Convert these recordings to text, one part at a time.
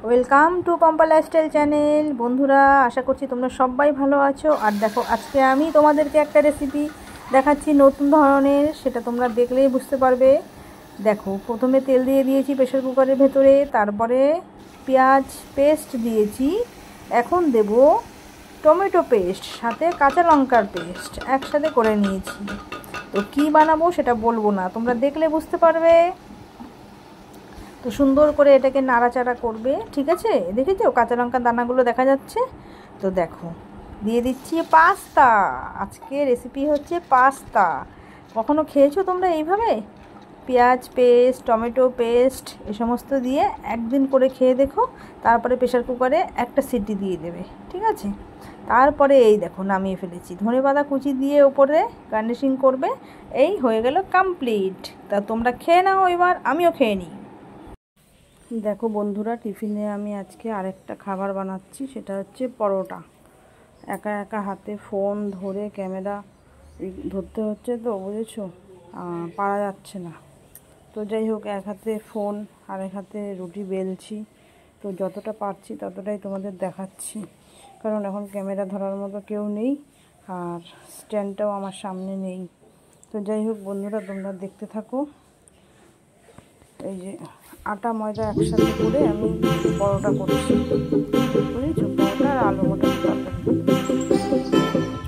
Welcome to Pampa lifestyle channel. বন্ধুরা, আশা করছি তোমরা সবাই ভালো আছো। আর দেখো, আজকে আমি তোমাদেরকে একটা রেসিপি দেখাচ্ছি নতুন ধরনের, সেটা তোমরা দেখলেই বুঝতে পারবে। দেখো, প্রথমে তেল দিয়ে দিয়েছি প্রেসার কুকারের ভেতরে, তারপরে পেঁয়াজ পেস্ট দিয়েছি, এখন দেব টমেটো পেস্ট, সাথে কাঁচা লঙ্কার পেস্ট একসাথে করে নিয়েছি। তো কী বানাবো সেটা বলবো না, তোমরা দেখলে বুঝতে পারবে। তো সুন্দর করে এটাকে নাড়াচাড়া করবে, ঠিক আছে? দেখেছো কাঁচা লঙ্কার দানাগুলো দেখা যাচ্ছে? তো দেখো, দিয়ে দিচ্ছি পাস্তা। আজকে রেসিপি হচ্ছে পাস্তা। কখনো খেয়েছো তোমরা এইভাবে? পেঁয়াজ পেস্ট, টমেটো পেস্ট এ সমস্ত দিয়ে একদিন করে খেয়ে দেখো, তারপরে প্রেসার কুকারে একটা সিটি দিয়ে দেবে, ঠিক আছে? তারপরে এই দেখো নামিয়ে ফেলেছি, ধনেপাতা কুচি দিয়ে ওপরে গার্নিশিং করবে। এই হয়ে গেল কমপ্লিট। তা তোমরা খেয়ে নাও, এবার আমিও খেয়ে নিই। দেখো বন্ধুরা, টিফিনে আমি আজকে আরেকটা খাবার বানাচ্ছি, সেটা হচ্ছে পরোটা। একা একা হাতে ফোন ধরে ক্যামেরা ধরতে হচ্ছে, তো বুঝেছো, পারা যাচ্ছে না। তো যাই হোক, এক হাতে ফোন আর এক হাতে রুটি বেলছি। তো যতটা পারছি ততটাই তোমাদের দেখাচ্ছি, কারণ এখন ক্যামেরা ধরার মতো কেউ নেই, আর স্ট্যান্ডটাও আমার সামনে নেই। তো যাই হোক বন্ধুরা, তোমরা দেখতে থাকো। এই যে আটা ময়দা একসাথে করে আমি পরোটা করছি, বুঝেছো? পরোটা আর আলু মটর তরকারি।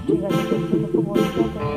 ঠিক আছে, দেখতে থাকো বন্ধুরা তোমরা।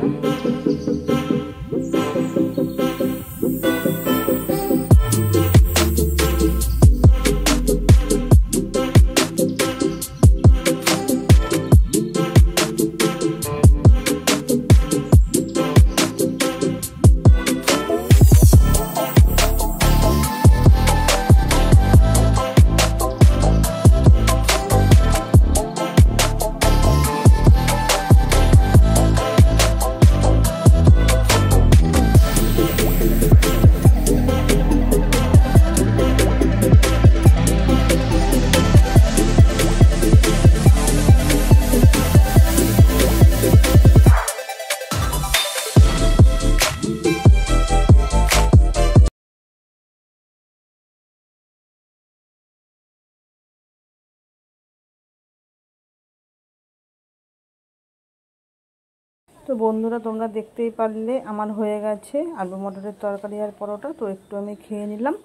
তো বন্ধুরা, তোমরা দেখতেই পারলে আমার হয়ে গেছে আলু মটরের তরকারি আর পরোটা। তো একটু আমি খেয়ে নিলাম।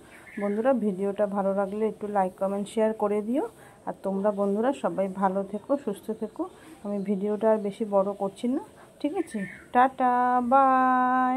বন্ধুরা, ভিডিওটা ভালো লাগলে একটু লাইক কমেন্ট শেয়ার করে দিও। আর তোমরা বন্ধুরা সবাই ভালো থেকো, সুস্থ থেকো। আমি ভিডিওটা আর বেশি বড় করছি না, ঠিক আছে? Tata, by.